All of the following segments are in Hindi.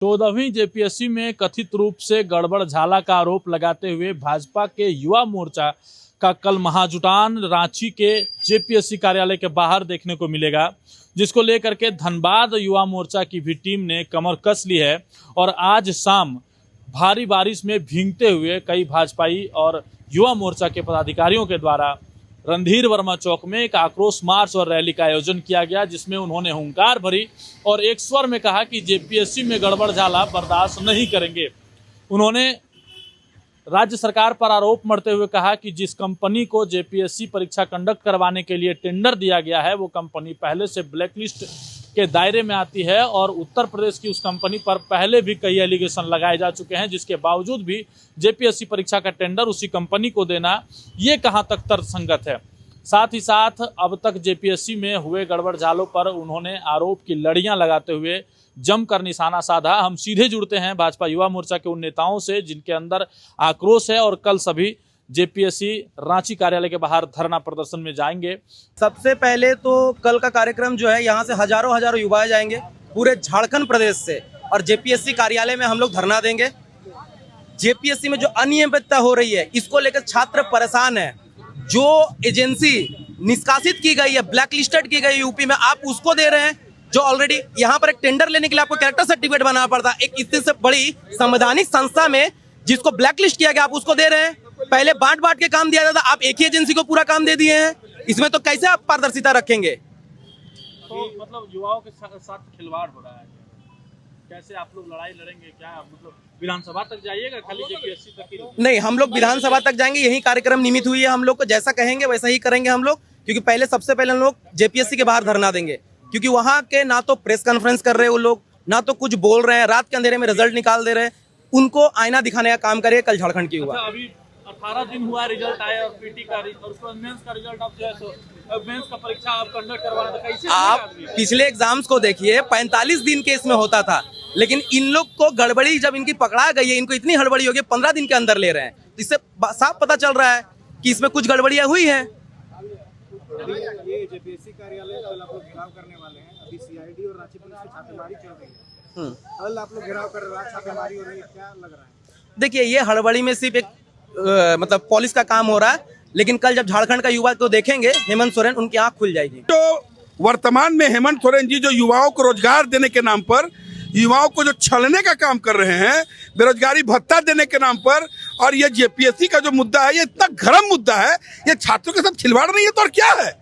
14वीं जेपीएससी में कथित रूप से गड़बड़ झाला का आरोप लगाते हुए भाजपा के युवा मोर्चा का कल महाजुटान रांची के जेपीएससी कार्यालय के बाहर देखने को मिलेगा, जिसको लेकर के धनबाद युवा मोर्चा की भी टीम ने कमर कस ली है। और आज शाम भारी बारिश में भीगते हुए कई भाजपाई और युवा मोर्चा के पदाधिकारियों के द्वारा रणधीर वर्मा चौक में एक आक्रोश मार्च और रैली का आयोजन किया गया, जिसमें उन्होंने हुंकार भरी और एक स्वर में कहा कि जेपीएससी में गड़बड़ झाला बर्दाश्त नहीं करेंगे। उन्होंने राज्य सरकार पर आरोप मढ़ते हुए कहा कि जिस कंपनी को जेपीएससी परीक्षा कंडक्ट करवाने के लिए टेंडर दिया गया है, वो कंपनी पहले से ब्लैकलिस्ट के दायरे में आती है और उत्तर प्रदेश की उस कंपनी पर पहले भी कई एलिगेशन लगाए जा चुके हैं, जिसके बावजूद भी जेपीएससी परीक्षा का टेंडर उसी कंपनी को देना, ये कहां तक तर्कसंगत है। साथ ही साथ अब तक जेपीएससी में हुए गड़बड़ झालों पर उन्होंने आरोप की लड़ियां लगाते हुए जमकर निशाना साधा। हम सीधे जुड़ते हैं भाजपा युवा मोर्चा के उन नेताओं से जिनके अंदर आक्रोश है और कल सभी जेपीएससी रांची कार्यालय के बाहर धरना प्रदर्शन में जाएंगे। सबसे पहले तो कल का कार्यक्रम जो है, यहाँ से हजारों युवा जाएंगे पूरे झारखंड प्रदेश से और जेपीएससी कार्यालय में हम लोग धरना देंगे। जेपीएससी में जो अनियमितता हो रही है, इसको लेकर छात्र परेशान है। जो एजेंसी निष्कासित की गई है, ब्लैक लिस्टेड की गई यूपी में, आप उसको दे रहे हैं। जो ऑलरेडी यहाँ पर एक टेंडर लेने के लिए आपको कैरेक्टर सर्टिफिकेट बनाना पड़ता है, एक इससे बड़ी संवैधानिक संस्था में जिसको ब्लैक लिस्ट किया गया, आप उसको दे रहे हैं। पहले बांट के काम दिया जाता, आप एक ही एजेंसी को पूरा काम दे दिए हैं। इसमें तो कैसे आप पारदर्शिता रखेंगे? तो मतलब युवाओं के साथ खिलवाड़ हो रहा है, कैसे आप लोग लड़ाई लड़ेंगे? क्या मतलब विधानसभा तक जाइएगा खाली जेपीएससी तक ही? नहीं, हम लोग विधानसभा तक जाएंगे। यही कार्यक्रम निमित हुई है। हम लोग को जैसा कहेंगे वैसा ही करेंगे हम लोग, क्योंकि सबसे पहले हम लोग जेपीएससी के बाहर धरना देंगे, क्योंकि वहाँ के ना तो प्रेस कॉन्फ्रेंस कर रहे हैं वो लोग, ना तो कुछ बोल रहे हैं, रात के अंधेरे में रिजल्ट निकाल दे रहे हैं। उनको आईना दिखाने का काम करिए कल झारखंड की हुआ। अभी 18 दिन हुआ रिजल्ट आया और पीटी का और उसके बाद मेंस का रिजल्ट आप जो है तो मेंस का परीक्षा आप कंडक्ट करवाना, तो कैसे आप पिछले एग्जाम्स को देखिए, 45 दिन के इसमें होता था, लेकिन इन लोग को गड़बड़ी जब इनकी पकड़ा गई है, इनको इतनी हड़बड़ी हो गई, 15 दिन के अंदर ले रहे हैं। इससे साफ पता चल रहा है कि इसमें कुछ गड़बड़ियां हुई है। ये जेपीएससी कार्यालय कल आप लोग घेराव करने वाले हैं। अभी सीआईडी और रांची पुलिस की छापेमारी चल रही है। कल आप लोग घेराव कर रहे हैं, छापेमारी हो रही है, क्या लग रहा है? देखिए, ये हड़बड़ी में सिर्फ एक मतलब पुलिस का काम हो रहा है, लेकिन कल जब झारखंड का युवा को देखेंगे हेमंत सोरेन, उनकी आंख खुल जाएगी। तो वर्तमान में हेमंत सोरेन जी जो युवाओं को रोजगार देने के नाम पर, युवाओं को जो छलने का काम कर रहे हैं, बेरोजगारी भत्ता देने के नाम पर, और ये जेपीएससी का जो मुद्दा है, ये इतना गर्म मुद्दा है, ये छात्रों के साथ खिलवाड़ नहीं है तो और क्या है?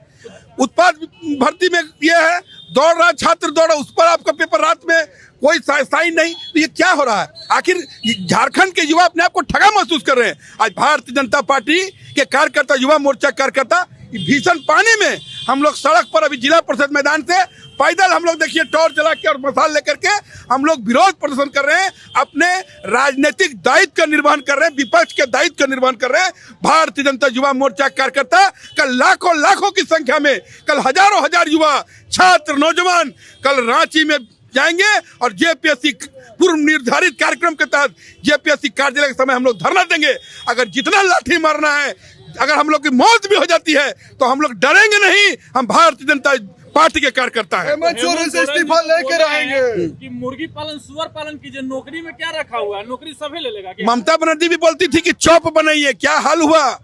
उत्पाद भर्ती में ये है, दौड़ रहा छात्र दौड़ रहा, उस पर आपका पेपर रात में कोई साइन नहीं, तो ये क्या हो रहा है? आखिर झारखंड के युवा अपने आप को ठगा महसूस कर रहे हैं। आज भारतीय जनता पार्टी के कार्यकर्ता, युवा मोर्चा कार्यकर्ता भीषण पानी में, हम लोग सड़क पर अभी जिला परिषद मैदान से पैदल हम लोग देखिए टॉर्च जला के और मसाल लेकर के हम लोग विरोध प्रदर्शन कर रहे हैं, अपने राजनीतिक दायित्व का निर्वहन कर रहे हैं, विपक्ष के दायित्व का निर्वहन कर रहे हैं। भारतीय जनता युवा मोर्चा कार्यकर्ता कल लाखों की संख्या में, कल हजार युवा, छात्र, नौजवान कल रांची में जाएंगे और जेपीएससी पूर्व निर्धारित कार्यक्रम के तहत जेपीएससी कार्यालय के समय हम लोग धरना देंगे। अगर जितना लाठी मारना है, अगर हम लोग की मौत भी हो जाती है तो हम लोग डरेंगे नहीं। हम भारतीय जनता पार्टी के कार्यकर्ता है। हेमंत सोरेन से इस्तीफा लेकर आएंगे। कि मुर्गी पालन, सुअर पालन कीजिए, नौकरी में क्या रखा हुआ है? नौकरी सभी ले लेगा। ममता बनर्जी भी बोलती थी कि चॉप बनाइए, क्या हाल हुआ?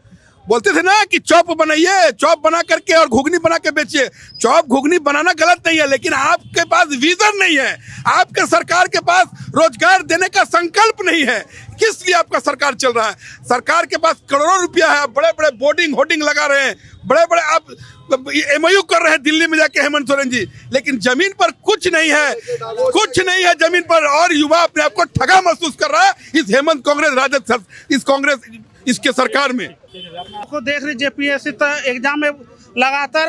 बोलते थे ना कि चॉप बनाइए, चॉप बना करके और घुगनी बना के बेचिए। चॉप घुगनी बनाना गलत नहीं है, लेकिन आपके पास विजन नहीं है, आपके सरकार के पास रोजगार देने का संकल्प नहीं है। किस लिए आपका सरकार चल रहा है? सरकार के पास करोड़ों रुपया है, बड़े बड़े बोर्डिंग होर्डिंग लगा रहे हैं, बड़े बड़े आप एमओयू कर रहे हैं दिल्ली में जाके हेमंत सोरेन जी, लेकिन जमीन पर कुछ नहीं है, कुछ नहीं है जमीन पर, और युवा अपने आप को ठगा महसूस कर रहा है इस हेमंत कांग्रेस राजद, इस कांग्रेस इसके सरकार में। आपको देख रही जेपीएससी तो एग्जाम में लगातार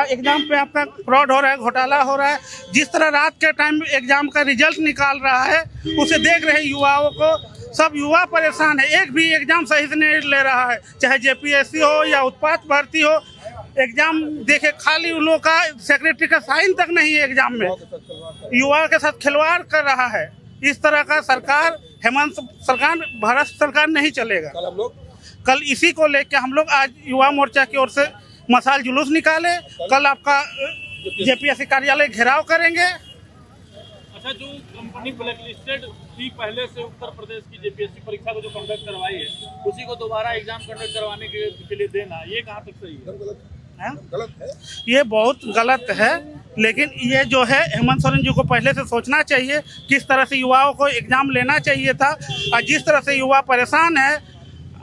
एग्जाम पे आपका फ्रॉड हो रहा है, घोटाला हो रहा है। जिस तरह रात के टाइम एग्जाम का रिजल्ट निकाल रहा है, उसे देख रहे युवाओं को, सब युवा परेशान है। एक भी एग्जाम सही से नहीं ले रहा है, चाहे जेपीएससी हो या उत्पाद भर्ती हो। एग्जाम देखे खाली उन लोगों का सेक्रेटरी का साइन तक नहीं है एग्जाम में, युवा के साथ खिलवाड़ कर रहा है। इस तरह का सरकार, हेमंत सरकार, भारत सरकार नहीं चलेगा। कल इसी को लेकर हम लोग आज युवा मोर्चा की ओर से मशाल जुलूस निकाले। कल आपका जेपीएससी कार्यालय घेराव करेंगे। अच्छा, जो अपनी ब्लैकलिस्टेड थी पहले से उत्तर प्रदेश की जेपीएससी परीक्षा को जो कंडक्ट करवाई है, उसी को दोबारा एग्जाम कंडक्ट करवाने के लिए देना, ये कहाँ तक सही है? गलत है। ये बहुत गलत है। लेकिन ये जो है हेमंत सोरेन जी को पहले से सोचना चाहिए किस तरह से युवाओं को एग्जाम लेना चाहिए था। और जिस तरह से युवा परेशान है,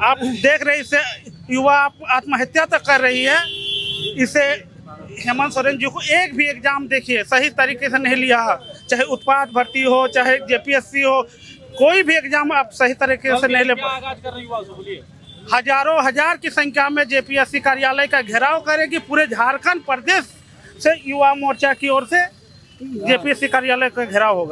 आप देख रहे, इससे युवा आत्महत्या तक कर रही है। इसे हेमंत सोरेन जी को एक भी एग्जाम देखिए सही तरीके से नहीं लिया, चाहे उत्पाद भर्ती हो, चाहे जेपीएससी हो, कोई भी एग्जाम आप सही तरीके से नहीं ले पाए। आगाज कर रहे युवा से बोलिए। हजारों हजार की संख्या में जेपीएससी कार्यालय का घेराव करेगी। पूरे झारखंड प्रदेश से युवा मोर्चा की ओर से जेपीएससी कार्यालय का घेराव होगा।